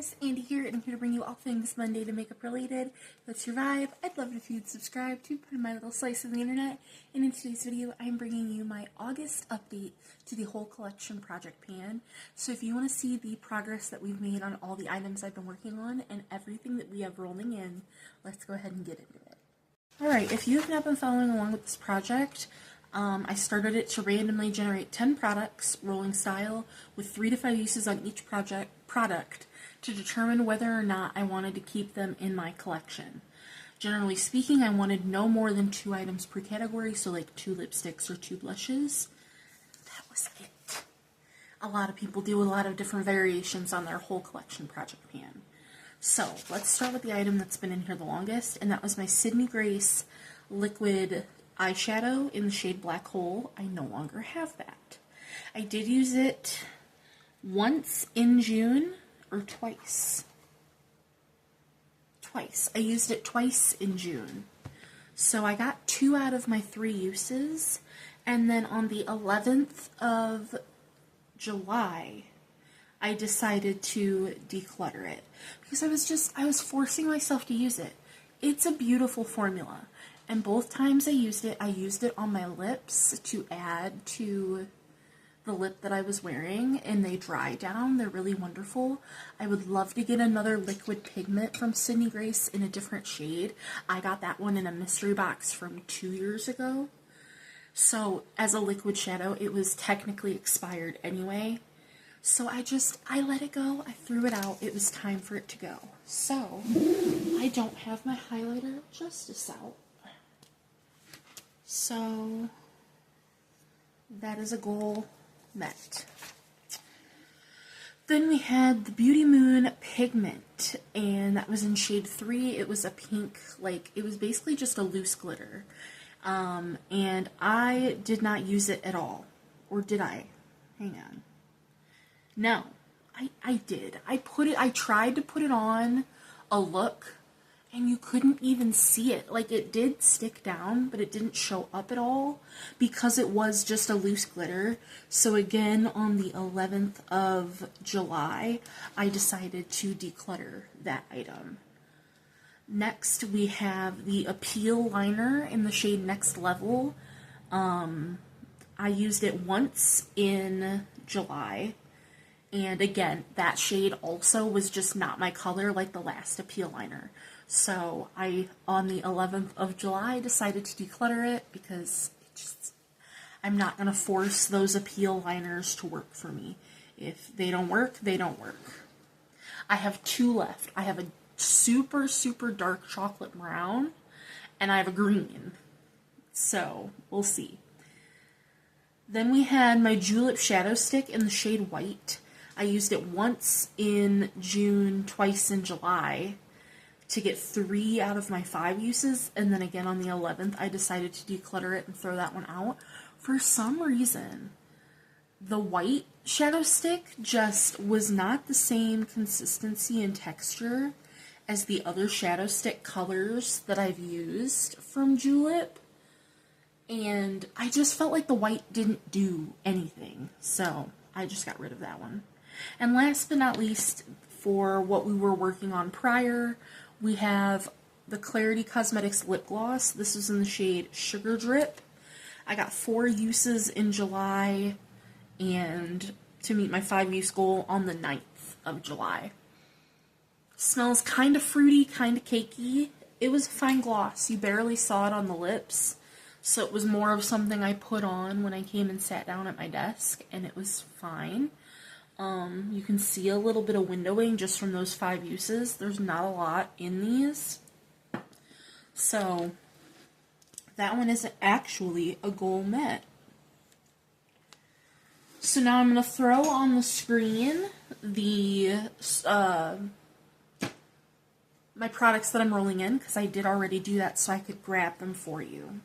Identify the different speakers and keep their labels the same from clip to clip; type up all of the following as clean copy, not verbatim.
Speaker 1: guys, Andy here, and I'm here to bring you all things Monday to makeup related. That's your vibe. I'd love it if you'd subscribe to put in my little slice of the internet. And in today's video, I'm bringing you my August update to the whole collection project pan. So if you want to see the progress that we've made on all the items I've been working on and everything that we have rolling in, let's go ahead and get into it. Alright, if you have not been following along with this project, I started it to randomly generate 10 products, rolling style, with 3 to 5 uses on each product to determine whether or not I wanted to keep them in my collection. Generally speaking, I wanted no more than 2 items per category, so like 2 lipsticks or 2 blushes. That was it. A lot of people do a lot of different variations on their whole collection project pan. So let's start with the item that's been in here the longest, and that was my Sydney Grace liquid eyeshadow in the shade Black Hole. I no longer have that. I did use it once in June, or twice. I used it twice in June. So I got 2 out of my 3 uses, and then on the 11th of July, I decided to declutter it because I was forcing myself to use it. It's a beautiful formula. And both times I used it on my lips to add to the lip that I was wearing, and they dry down. They're really wonderful. I would love to get another liquid pigment from Sydney Grace in a different shade. I got that one in a mystery box from 2 years ago. So as a liquid shadow, it was technically expired anyway. So I let it go. I threw it out. It was time for it to go. So I don't have my highlighter of justice out. So that is a goal met. Then we had the Beauty Moon pigment, and that was in shade 3. It was a pink, it was basically just a loose glitter. And I did not use it at all. Or did I? Hang on. No, I did. I tried to put it on a look, and you couldn't even see it. It did stick down, but it didn't show up at all because it was just a loose glitter. So again, on the 11th of July, I decided to declutter that item. Next, we have the Appeal liner in the shade Next Level. I used it once in July. And again, that shade also was just not my color like the last Appeal liner. So on the 11th of July, decided to declutter it because I'm not going to force those Appeal liners to work for me. If they don't work, they don't work. I have 2 left. I have a super, super dark chocolate brown, and I have a green. So, we'll see. Then we had my Julep Shadow Stick in the shade White. I used it once in June, twice in July to get 3 out of my 5 uses, and then again on the 11th I decided to declutter it and throw that one out. For some reason, the white shadow stick just was not the same consistency and texture as the other shadow stick colors that I've used from Julep, and I just felt like the white didn't do anything, so I just got rid of that one. And last but not least, for what we were working on prior, we have the Clarity Cosmetics lip gloss. This is in the shade Sugar Drip. I got 4 uses in July, and to meet my 5 use goal on the 9th of July. Smells kind of fruity, kind of cakey. It was a fine gloss. You barely saw it on the lips, so it was more of something I put on when I came and sat down at my desk, and it was fine. You can see a little bit of windowing just from those 5 uses. There's not a lot in these. So, that one is actually a goal met. So now I'm going to throw on the screen the my products that I'm rolling in, because I did already do that so I could grab them for you.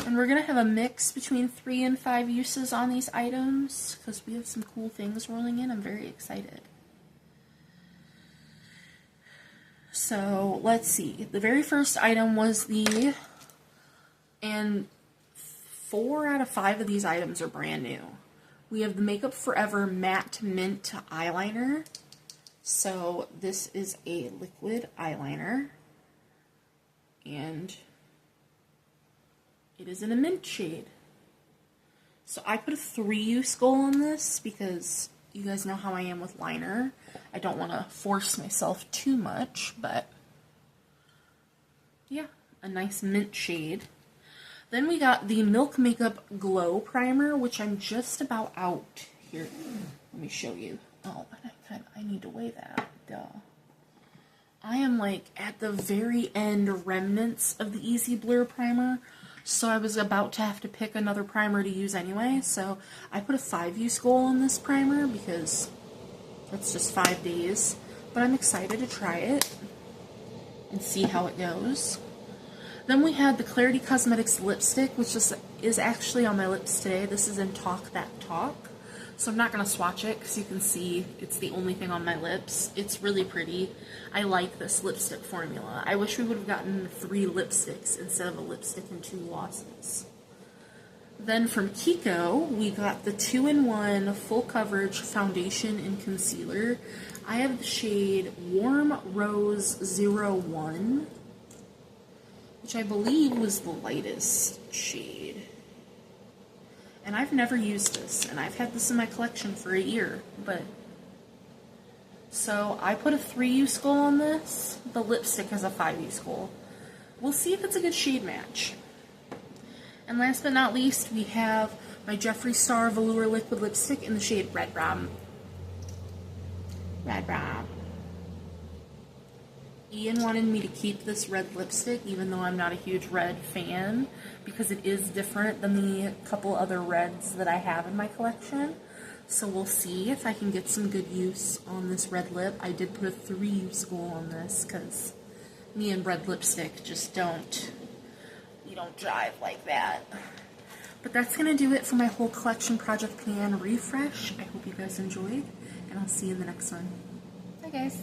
Speaker 1: And we're going to have a mix between 3 and 5 uses on these items because we have some cool things rolling in. I'm very excited. So let's see. The very first item was and 4 out of 5 of these items are brand new. We have the Makeup Forever Matte Mint Eyeliner. So this is a liquid eyeliner, and it is in a mint shade. So I put a 3-use goal on this because you guys know how I am with liner. I don't want to force myself too much, but yeah, a nice mint shade. Then we got the Milk Makeup Glow Primer, which I'm just about out. Here, let me show you. Oh, I need to weigh that. Duh. I am like at the very end remnants of the Easy Blur Primer, so I was about to have to pick another primer to use anyway, so I put a 5-use goal on this primer because that's just 5 days, but I'm excited to try it and see how it goes. Then we had the Clarity Cosmetics lipstick, which is actually on my lips today. This is in Talk That Talk, so I'm not going to swatch it because you can see it's the only thing on my lips. It's really pretty. I like this lipstick formula. I wish we would have gotten 3 lipsticks instead of a lipstick and 2 glosses. Then from Kiko, we got the 2-in-1 full coverage foundation and concealer. I have the shade Warm Rose 01, which I believe was the lightest shade. And I've never used this, and I've had this in my collection for a year, but... So I put a 3-use goal on this. The lipstick has a 5-use goal. We'll see if it's a good shade match. And last but not least, we have my Jeffree Star Velour Liquid Lipstick in the shade Red Rum. Red Rum. Ian wanted me to keep this red lipstick, even though I'm not a huge red fan, because it is different than the couple other reds that I have in my collection. So we'll see if I can get some good use on this red lip. I did put a 3-use goal on this, because me and red lipstick just don't jive like that. But that's going to do it for my whole collection project pan refresh. I hope you guys enjoyed, and I'll see you in the next one. Bye guys.